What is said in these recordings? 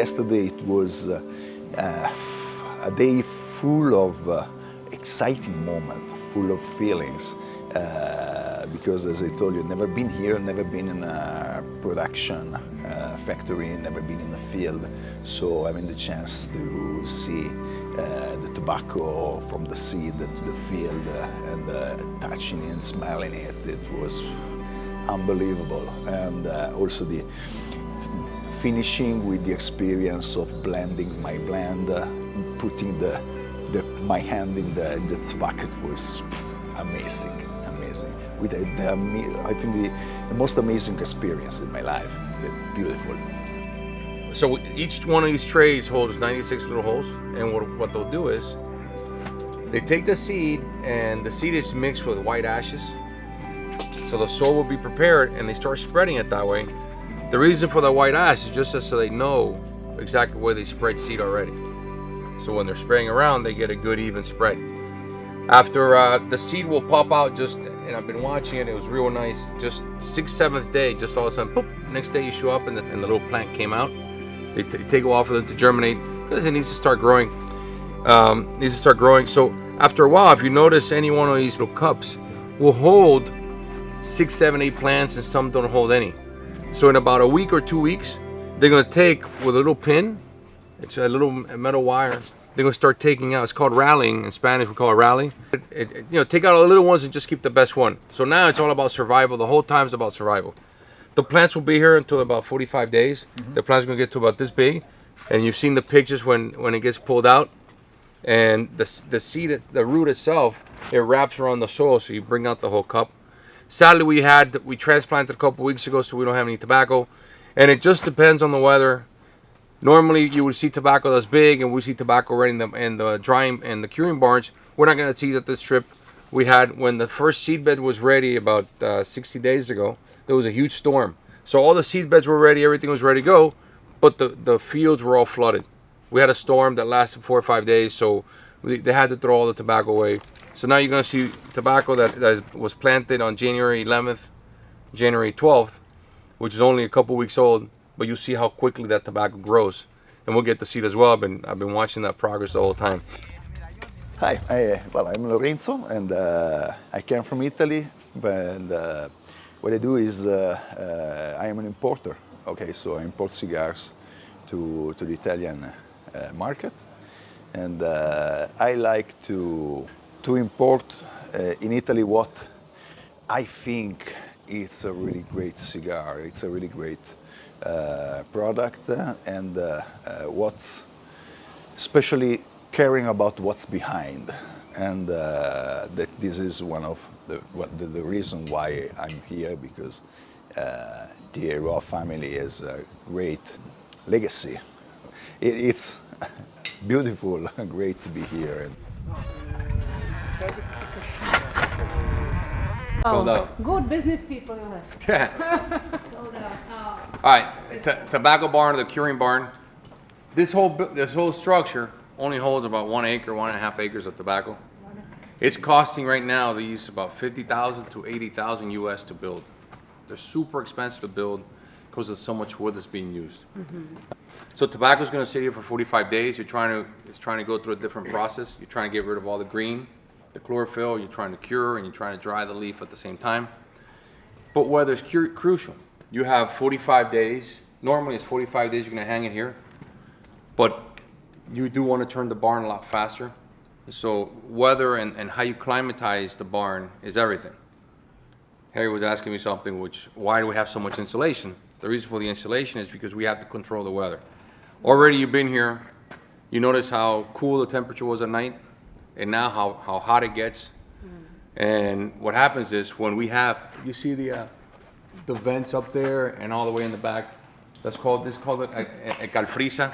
yesterday it was a day full of exciting moment, full of feelings. Because as I told you, never been here, never been in a production factory, never been in the field. So having the chance to see the tobacco from the seed to the field and touching it and smelling it, it was unbelievable. And also the finishing with the experience of blending my blend, putting my hand in the tobacco was amazing. With I think the most amazing experience in my life. Beautiful. So each one of these trays holds 96 little holes, and what they'll do is they take the seed, and the seed is mixed with white ashes. So the soil will be prepared, and they start spreading it that way. The reason for the white ash is just so they know exactly where they spread seed already. So when they're spraying around, they get a good even spread. After the seed will pop out, and I've been watching it, it was real nice. Just 6th, 7th day, just all of a sudden, boop, next day you show up and the little plant came out. They take a while for them to germinate because it needs to start growing. So after a while, if you notice, any one of these little cups will hold 6, 7, 8 plants, and some don't hold any. So in about a week or 2 weeks, they're gonna take with a little pin, it's a little metal wire, they're gonna start taking out, it's called rallying, in Spanish we call it rally. Take out all the little ones and just keep the best one. So now it's all about survival, the whole time it's about survival. The plants will be here until about 45 days. The plant's gonna get to about this big, and you've seen the pictures when it gets pulled out. And the seed, the root itself, it wraps around the soil, so you bring out the whole cup. Sadly, we transplanted a couple weeks ago, so we don't have any tobacco. And it just depends on the weather. Normally, you would see tobacco that's big, and we see tobacco right in the drying and the curing barns. We're not going to see that this trip. We had, when the first seed bed was ready about 60 days ago, there was a huge storm. So all the seed beds were ready, everything was ready to go, but the fields were all flooded. We had a storm that lasted 4 or 5 days, so they had to throw all the tobacco away. So now you're going to see tobacco that was planted on January 11th, January 12th, which is only a couple weeks old, but you see how quickly that tobacco grows. And we'll get to see it as well. I've been watching that progress the whole time. Hi, I'm Lorenzo, and I came from Italy, and what I do is I am an importer. Okay, so I import cigars to the Italian market, and I like to import in Italy what I think is a really great cigar. It's a really great product, and what's especially caring about what's behind, and that this is one of the reason why I'm here, because the Eiroa family has a great legacy. It's beautiful and great to be here. Sold out. Good business people you have. Sold out. All right, tobacco barn or the curing barn. This whole structure only holds about 1 acre, 1.5 acres of tobacco. It's costing right now these about $50,000 to $80,000 US to build. They're super expensive to build because there's so much wood that's being used. So tobacco is going to sit here for 45 days. It's trying to go through a different process. You're trying to get rid of all the green, the chlorophyll. You're trying to cure, and you're trying to dry the leaf at the same time. But weather is crucial. You have 45 days. Normally it's 45 days you're going to hang it here. But you do want to turn the barn a lot faster. So weather and how you climatize the barn is everything. Harry was asking me something, why do we have so much insulation? The reason for the insulation is because we have to control the weather. Already you've been here, you notice how cool the temperature was at night, and now how hot it gets. And what happens is when we have, you see the vents up there and all the way in the back, this is called a calfrisa.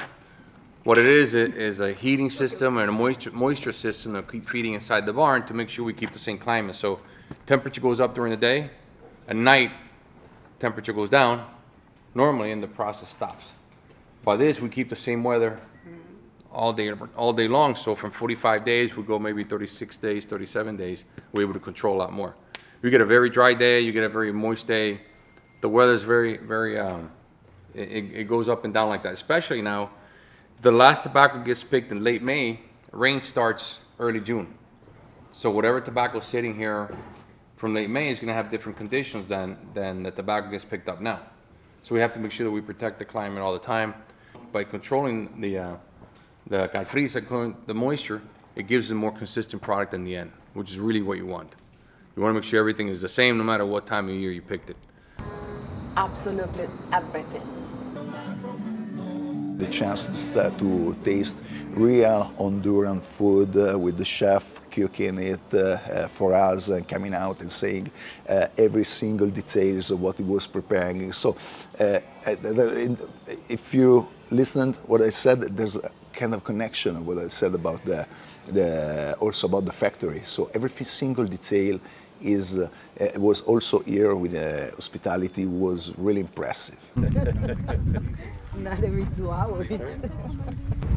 What it is a heating system and a moisture system that keep feeding inside the barn to make sure we keep the same climate. So temperature goes up during the day, at night temperature goes down normally, and the process stops. By this we keep the same weather all day long. So from 45 days we go maybe 36 days, 37 days. We're able to control a lot more. You get a very dry day, you get a very moist day. The weather is very it goes up and down like that, especially now The last tobacco gets picked in late May, rain starts early June. So whatever tobacco is sitting here from late May is going to have different conditions than the tobacco gets picked up now. So we have to make sure that we protect the climate all the time. By controlling the calfrisa, the moisture, it gives a more consistent product in the end, which is really what you want. You want to make sure everything is the same no matter what time of year you picked it. Absolutely everything. The chance to start to taste real Honduran food with the chef cooking it for us and coming out and saying every single details of what he was preparing. So if you listened what I said, there's a kind of connection of what I said about also about the factory. So every single detail was also here with the hospitality was really impressive. Not every 2 hours.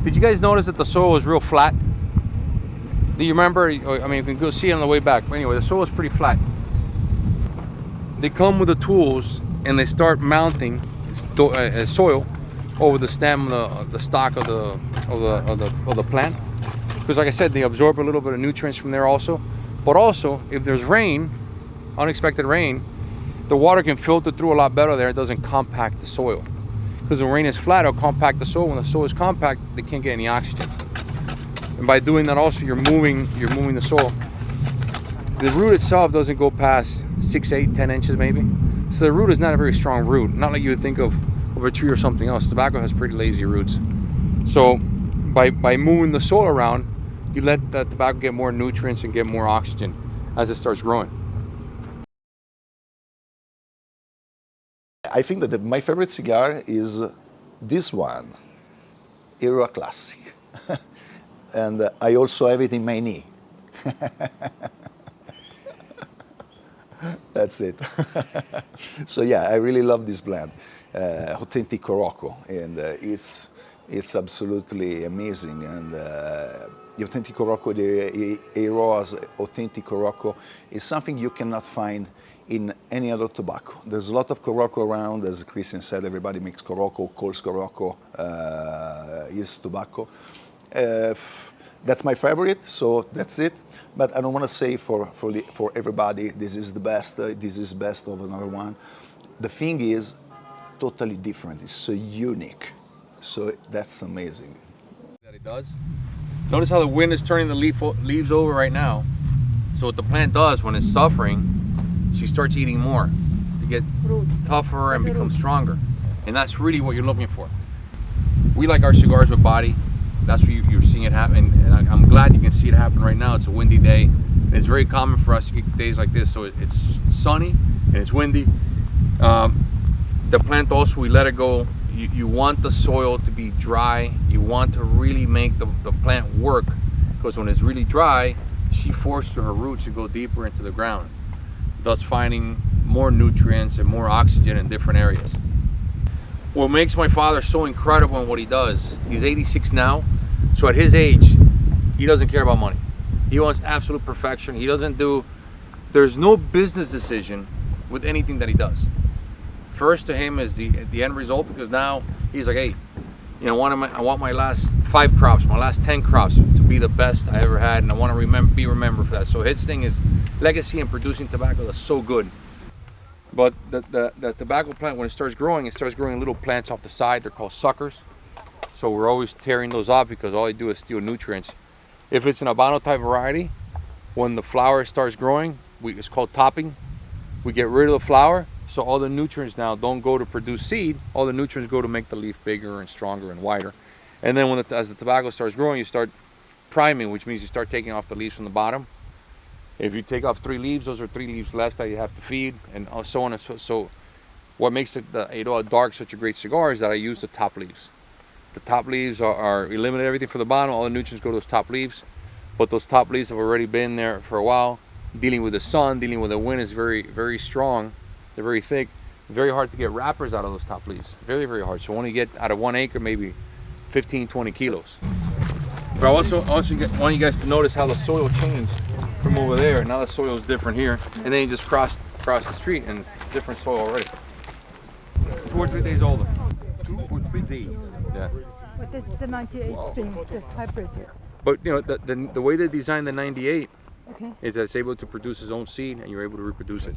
Did you guys notice that the soil was real flat? Do you remember? I mean, you can go see it on the way back. But anyway, the soil is pretty flat. They come with the tools and they start mounting soil over the stem, the stalk of the plant. Because, like I said, they absorb a little bit of nutrients from there also. But also, if there's rain, unexpected rain, the water can filter through a lot better there. It doesn't compact the soil. Because when rain is flat, it'll compact the soil. When the soil is compact, they can't get any oxygen. And by doing that also, you're moving the soil. The root itself doesn't go past 6, 8, 10 inches maybe. So the root is not a very strong root. Not like you would think of a tree or something else. Tobacco has pretty lazy roots. So by moving the soil around, you let the tobacco get more nutrients and get more oxygen as it starts growing. I think that my favorite cigar is this one, Eiroa Classic. And I also have it in my knee. That's it. So yeah, I really love this blend, authentic Coroco, and it's absolutely amazing. And the authentic Coroco, the Eiroa's authentic Coroco, is something you cannot find in any other tobacco. There's a lot of Coroco around. As Christian said, everybody makes Coroco, calls Coroco is tobacco. That's my favorite, so that's it. But I don't want to say for everybody, this is the best, this is best of another one. The thing is totally different. It's so unique. So that's amazing. That it does. Notice how the wind is turning the leaves over right now. So what the plant does when it's suffering, she starts eating more to get tougher and become stronger. And that's really what you're looking for. We like our cigars with body. That's what you're seeing it happen. And I'm glad you can see it happen right now. It's a windy day. And it's very common for us to get days like this. So it's sunny and it's windy. The plant also, we let it go. You want the soil to be dry. You want to really make the plant work. Because when it's really dry, she forces her roots to go deeper into the ground, thus finding more nutrients and more oxygen in different areas. What makes my father so incredible in what he does, he's 86 now, so at his age, he doesn't care about money. He wants absolute perfection. There's no business decision with anything that he does. First to him is the end result, because now he's like, hey, you know, I want my last 5 crops, my last 10 crops to be the best I ever had, and I want to be remembered for that. So his thing is legacy and producing tobacco. That's so good. But the tobacco plant, when it starts growing little plants off the side. They're called suckers. So we're always tearing those off because all they do is steal nutrients. If it's an Habano type variety, when the flower starts growing, it's called topping. We get rid of the flower, so all the nutrients now don't go to produce seed. All the nutrients go to make the leaf bigger and stronger and wider. And then as the tobacco starts growing, you start priming, which means you start taking off the leaves from the bottom. If you take off 3 leaves, those are 3 leaves less that you have to feed, and so on and so. What makes the Eiroa Dark such a great cigar is that I use the top leaves. The top leaves eliminate everything from the bottom. All the nutrients go to those top leaves, but those top leaves have already been there for a while, dealing with the sun, dealing with the wind. Is very, very strong. They're very thick. Very hard to get wrappers out of those top leaves. Very, very hard. So when you get out of 1 acre, maybe 15, 20 kilos. But I also want you guys to notice how the soil changed from over there. Now the soil is different here, and then you just cross the street and it's different soil already. 2 or 3 days older. 2 or 3 days. Yeah. But it's the 98 thing, the hybrid here. But you know, the way they designed the 98 Okay. is that it's able to produce its own seed, and you're able to reproduce it.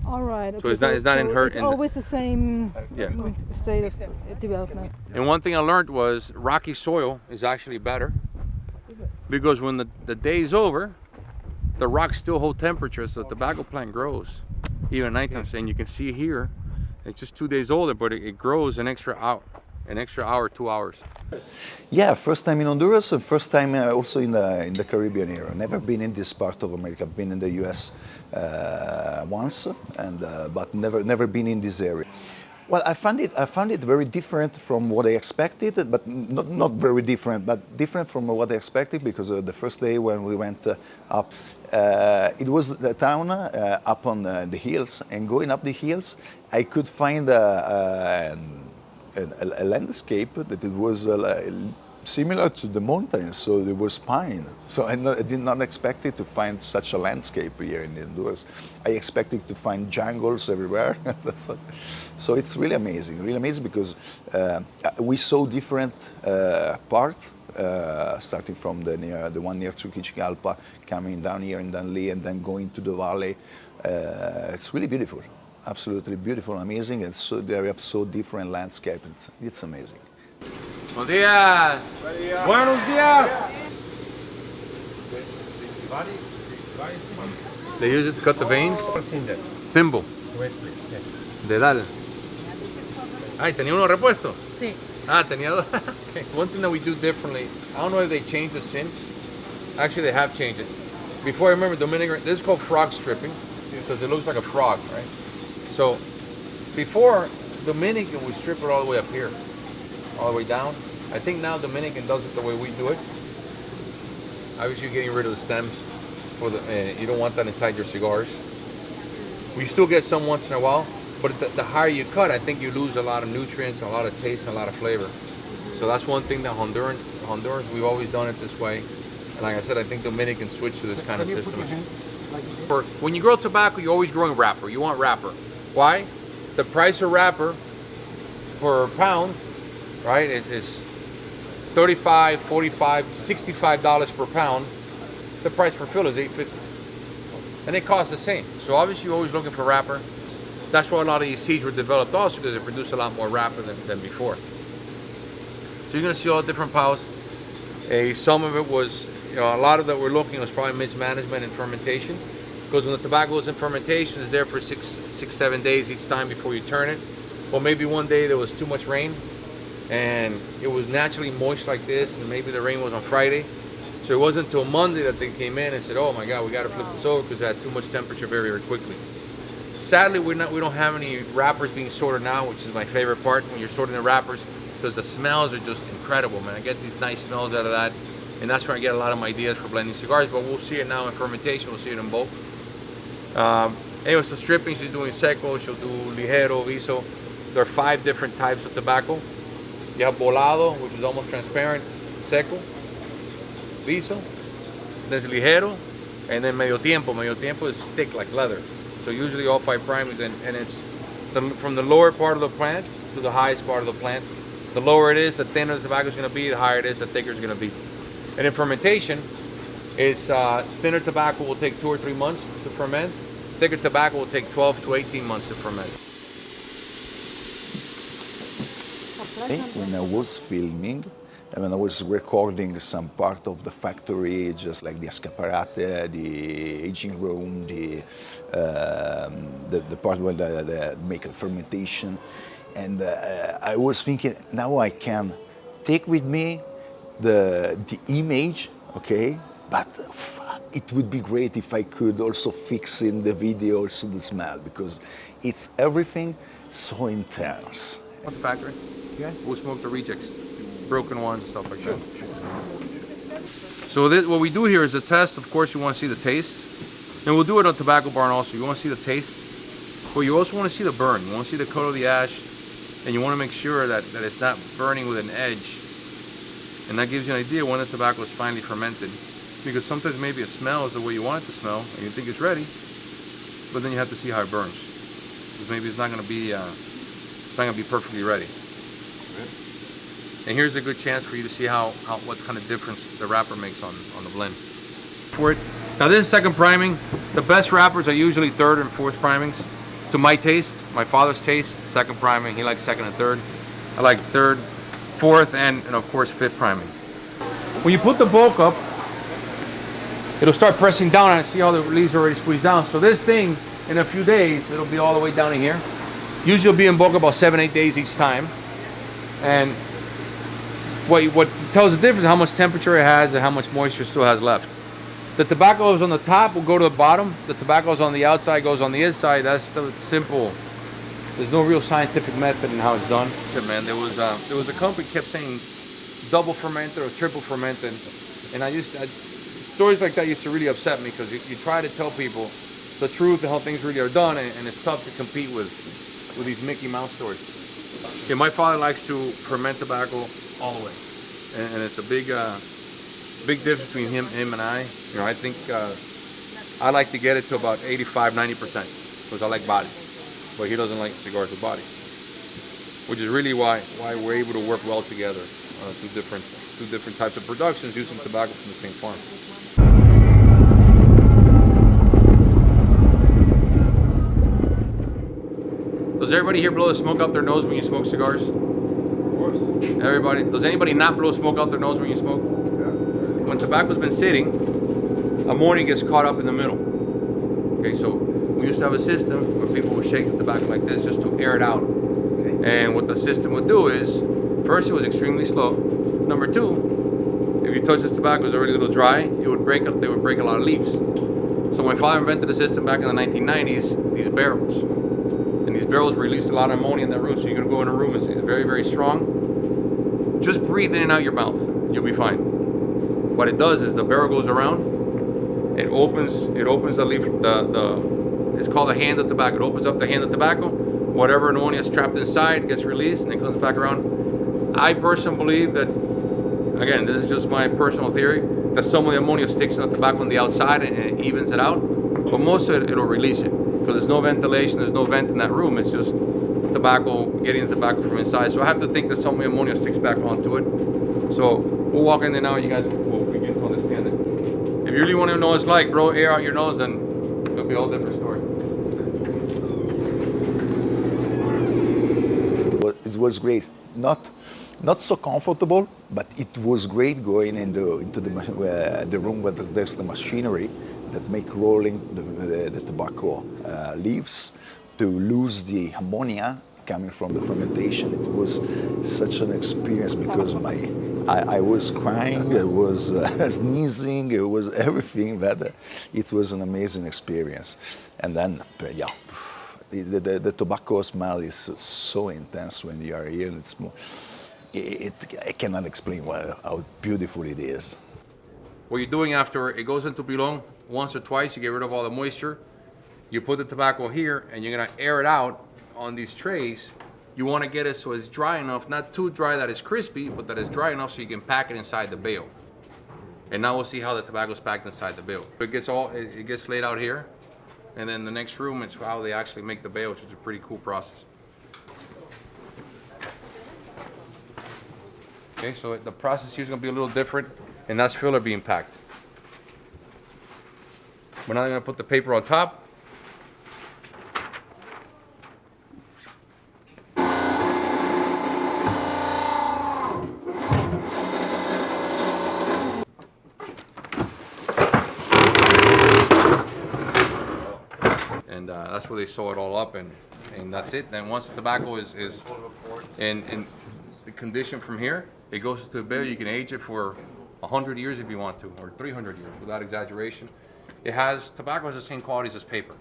All right. Okay. it's not so inherent It's in the- always the same Yeah. state of development. And one thing I learned was rocky soil is actually better because when the day's over, the rocks still hold temperature, so the tobacco plant grows even at nighttime. And you can see here, it's just 2 days older, but it grows an extra hour, 2 hours. Yeah, first time in Honduras and first time also in the Caribbean area. Never been in this part of America. I've been in the U.S. Once, and but never been in this area. Well, I found it very different from what I expected, but not very different, but different from what I expected because the first day when we went up, it was the town up on the hills, and going up the hills, I could find a landscape that it was similar to the mountains, so there was pine. So I did not expect it to find such a landscape here in Honduras. I expected to find jungles everywhere. So it's really amazing because we saw different parts, starting from the one near Trujillo, coming down here in Danlí, and then going to the valley. It's really beautiful. Absolutely beautiful, amazing, and so they have so different landscape. It's amazing. Buenos días. Buenos días. They use it to cut the veins. Thimble. Dedal. Ay, ¿tenía uno repuesto? Sí. Ah, tenía dos. Okay. One thing that we do differently, I don't know if they changed it since. Actually, they have changed it. Before, I remember Dominican, this is called frog stripping because it looks like a frog, right? So, before, Dominican would strip it all the way up here, all the way down. I think now Dominican does it the way we do it. Obviously, you're getting rid of the stems. You don't want that inside your cigars. We still get some once in a while, but the higher you cut, I think you lose a lot of nutrients, a lot of taste, and a lot of flavor. So that's one thing that Hondurans, we've always done it this way. And like I said, I think Dominican switched to this kind of system. When you grow tobacco, you're always growing wrapper. You want wrapper. Why? The price of wrapper per pound, right, is $35, $45, $65 per pound. The price per fill is $8.50. And it costs the same. So obviously you're always looking for wrapper. That's why a lot of these seeds were developed also, because they produce a lot more wrapper than before. So you're going to see all different piles. Some of it was, a lot of that we're looking was probably mismanagement and fermentation. Because when the tobacco is in fermentation, it's there for six, 7 days each time before you turn it. Well, maybe one day there was too much rain and it was naturally moist like this, and maybe the rain was on Friday. So it wasn't until Monday that they came in and said, oh my God, we got to flip this over because it had too much temperature very, very quickly. Sadly, we don't have any wrappers being sorted now, which is my favorite part when you're sorting the wrappers, because the smells are just incredible, man. I get these nice smells out of that, and that's where I get a lot of my ideas for blending cigars, but we'll see it now in fermentation, we'll see it in bulk. Anyway, so stripping, she's doing seco, she'll do ligero, viso. There are 5 different types of tobacco. You have volado, which is almost transparent, seco, viso, there's ligero, and then medio tiempo. Medio tiempo is thick like leather. So usually all 5 primers, and it's from the lower part of the plant to the highest part of the plant. The lower it is, the thinner the tobacco is going to be, the higher it is, the thicker it's going to be. And in fermentation, it's thinner tobacco will take 2 or 3 months to ferment. Thicker tobacco will take 12 to 18 months to ferment. When I was filming, and when I was recording some part of the factory, just like the escaparate, the aging room, the part where they make a fermentation, and I was thinking, now I can take with me the image, okay, but it would be great if I could also fix in the video also the smell, because it's everything so intense. At the factory, yeah, we'll smoke the rejects, broken ones and stuff like that. So what we do here is a test. Of course, you want to see the taste, and we'll do it on Tobacco Barn also. You want to see the taste, but you also want to see the burn. You want to see the color of the ash, and you want to make sure that it's not burning with an edge. And that gives you an idea when the tobacco is finally fermented. Because sometimes maybe it smells the way you want it to smell, and you think it's ready, but then you have to see how it burns. Because maybe it's not going to be perfectly ready. And here's a good chance for you to see what kind of difference the wrapper makes on the blend. For it. Now this is second priming. The best wrappers are usually third and fourth primings. To my taste, my father's taste, second priming. He likes second and third. I like third, fourth, and of course fifth priming. When you put the bulk up, it'll start pressing down on it. See how the leaves are already squeezed down. So this thing, in a few days, it'll be all the way down in here. Usually it'll be in bulk about 7-8 days each time. And what tells the difference is how much temperature it has and how much moisture still has left. The tobacco is on the top will go to the bottom. The tobacco is on the outside goes on the inside. That's the simple. There's no real scientific method in how it's done. Yeah, man, there was a company kept saying double fermented or triple fermented, and stories like that used to really upset me because you try to tell people the truth and how things really are done, and it's tough to compete with these Mickey Mouse stories. Yeah, my father likes to ferment tobacco all the way, and it's a big difference between him and I. You know, I think I like to get it to about 85-90% because I like body, but he doesn't like cigars with body, which is really why we're able to work well together. Two different types of productions using tobacco from the same farm. Does everybody here blow the smoke out their nose when you smoke cigars? Of course. Everybody. Does anybody not blow smoke out their nose when you smoke? Yeah. When tobacco's been sitting, ammonia gets caught up in the middle. Okay, so we used to have a system where people would shake the tobacco like this just to air it out. And what the system would do is, first, it was extremely slow. Number two, if you touch this tobacco, it's already a little dry, they would break a lot of leaves. So my father invented a system back in the 1990s, these barrels. And these barrels release a lot of ammonia in that room, so you can go in a room and it's very, very strong. Just breathe in and out your mouth, you'll be fine. What it does is the barrel goes around, it opens the leaf, it's called the hand of tobacco. It opens up the hand of tobacco. Whatever ammonia is trapped inside gets released and it comes back around. I personally believe that, again, this is just my personal theory, that some of the ammonia sticks in the tobacco on the outside and it evens it out, but most of it, it'll release it. Because there's no ventilation, there's no vent in that room, it's just tobacco, getting the tobacco from inside. So I have to think that some of the ammonia sticks back onto it. So we'll walk in there now, you guys will begin to understand it. If you really want to know what it's like, bro, air out your nose, then it'll be a whole different story. It was great. Not so comfortable, but it was great going into the room where there's the machinery that make rolling the tobacco leaves to lose the ammonia coming from the fermentation. It was such an experience because I was crying, I was sneezing, it was everything, but it was an amazing experience. And then, yeah. The tobacco smell is so intense when you are here. And I cannot explain how beautiful it is. What you're doing after it goes into pilon, once or twice, you get rid of all the moisture. You put the tobacco here, and you're gonna air it out on these trays. You want to get it so it's dry enough, not too dry that it's crispy, but that it's dry enough so you can pack it inside the bale. And now we'll see how the tobacco is packed inside the bale. It gets laid out here. And then the next room, it's how they actually make the bale, which is a pretty cool process. Okay, so the process here is going to be a little different, and that's filler being packed. We're now going to put the paper on top. That's where they sew it all up, and that's it. Then once the tobacco is in the condition from here, it goes to the bale. You can age it for 100 years if you want to, or 300 years without exaggeration. Tobacco has the same qualities as paper.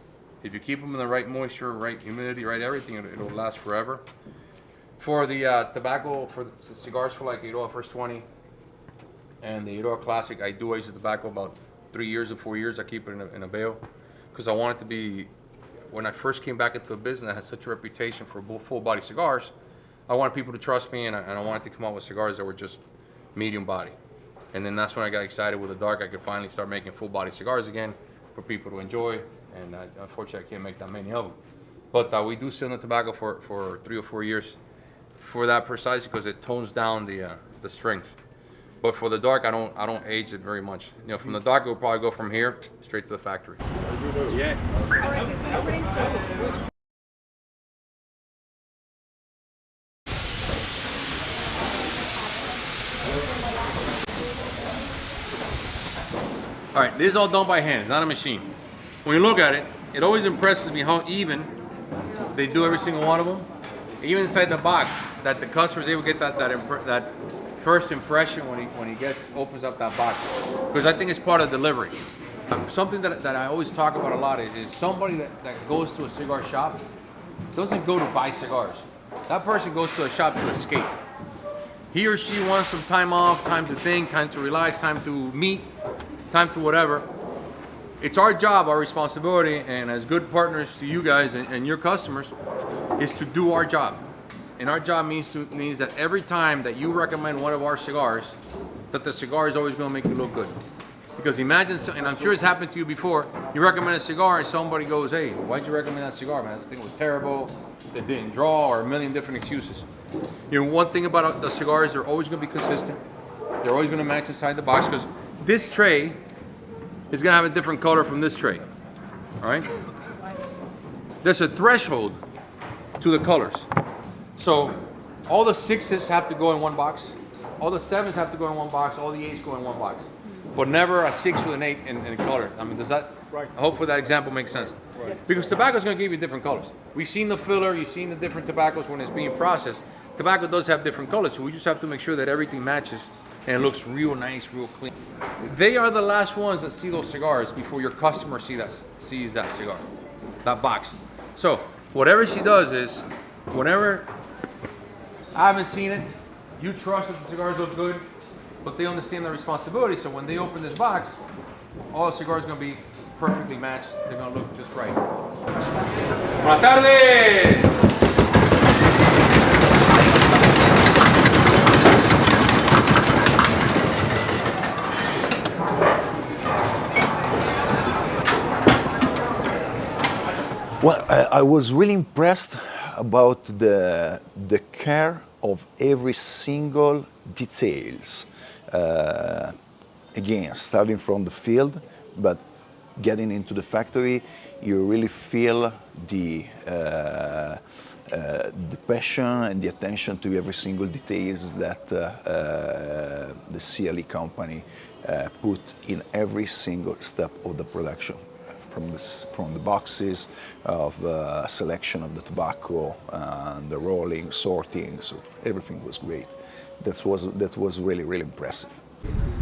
If you keep them in the right moisture, right humidity, right everything, it'll last forever. For the tobacco, for the cigars for like Eiroa First 20 and the Eiroa Classic, I do age the tobacco about 3 years to 4 years. I keep it in a bale because I want it to be. When I first came back into the business, I had such a reputation for full body cigars. I wanted people to trust me, and I wanted to come out with cigars that were just medium body. And then that's when I got excited with the dark. I could finally start making full body cigars again for people to enjoy. And unfortunately, I can't make that many of them. But we do sell the tobacco for 3 or 4 years. for that precisely because it tones down the strength. But for the dark, I don't age it very much. You know, from the dark, it will probably go from here straight to the factory. Yeah. All right, this is all done by hand. It's not a machine. When you look at it, it always impresses me how even they do every single one of them. Even inside the box, that the customer is able to get that first impression when he opens up that box. Because I think it's part of delivery. Something that I always talk about a lot is somebody that goes to a cigar shop doesn't go to buy cigars. That person goes to a shop to escape. He or she wants some time off, time to think, time to relax, time to meet, time to whatever. It's our job, our responsibility, and as good partners to you guys and your customers, is to do our job. And our job means that every time that you recommend one of our cigars, that the cigar is always going to make you look good. Because imagine, and I'm sure it's happened to you before, you recommend a cigar and somebody goes, hey, why'd you recommend that cigar, man? This thing was terrible, it didn't draw, or a million different excuses. You know, one thing about the cigars, they're always going to be consistent. They're always going to match inside the box, because this tray is going to have a different color from this tray. All right? There's a threshold to the colors. So all the 6s have to go in one box. All the 7s have to go in one box. All the 8s go in one box. But never a 6 with an 8 in color. I mean, does that, Right. hopefully that example makes sense. Right. Because tobacco is going to give you different colors. We've seen the filler, you've seen the different tobaccos when it's being processed. Tobacco does have different colors, so we just have to make sure that everything matches and it looks real nice, real clean. They are the last ones that see those cigars before your customer sees that cigar, that box. So whatever she does is, whenever I haven't seen it, you trust that the cigars look good, but they understand their responsibility. So when they open this box, all the cigars are going to be perfectly matched. They're going to look just right. Buenas tardes. Well, I was really impressed about the care of every single details. Again, starting from the field, but getting into the factory, you really feel the passion and the attention to every single details that the CLE company put in every single step of the production. From the boxes, of the selection of the tobacco, the rolling, sorting, so everything was great. That was really, really impressive.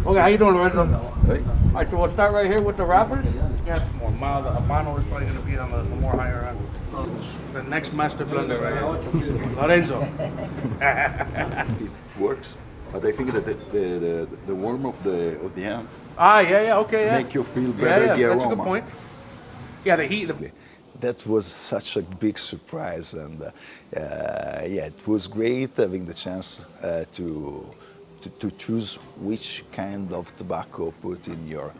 Okay, how you doing, Lorenzo? Right? All right, so we'll start right here with the wrappers. Yeah, more mild. Habano is probably going to be on the more higher end. The next master blender right here, Lorenzo. It works, but I think that the warm of the end Okay, yeah. make you feel better the aroma. That's a good point. Yeah, the heat. That was such a big surprise, and yeah, it was great having the chance to choose which kind of tobacco put in your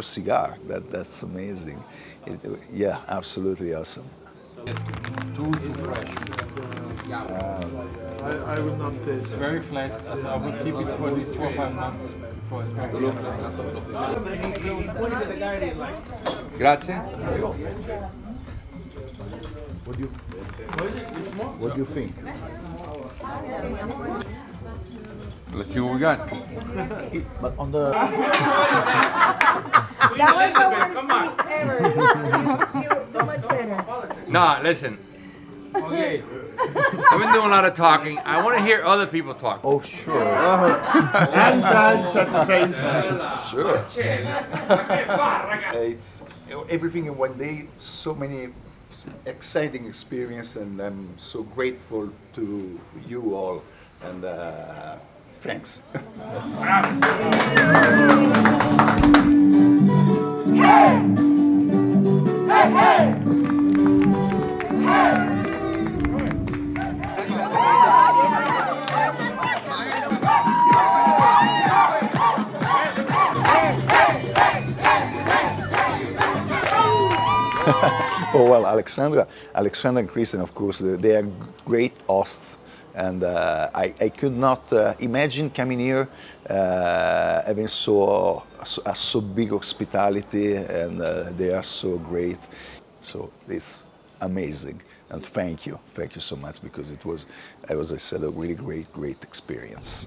cigar. That's amazing. Yeah, absolutely awesome. Too fresh. I would not taste. It's very flat. I would keep it for the 4 or 5 months before it's very Grazie. What do you think? Let's see what we got. But on the That was the worst speech ever. You much better. Nah, listen. Okay. I've been doing a lot of talking. I want to hear other people talk. oh sure, And dance at the same time. sure. It's everything in one day. So many exciting experience, and I'm so grateful to you all. And thanks. Oh well, Alexandra and Christian, of course, they are great hosts, and I could not imagine coming here having so big hospitality, and they are so great. So it's amazing, and thank you so much, because it was, as I said, a really great experience.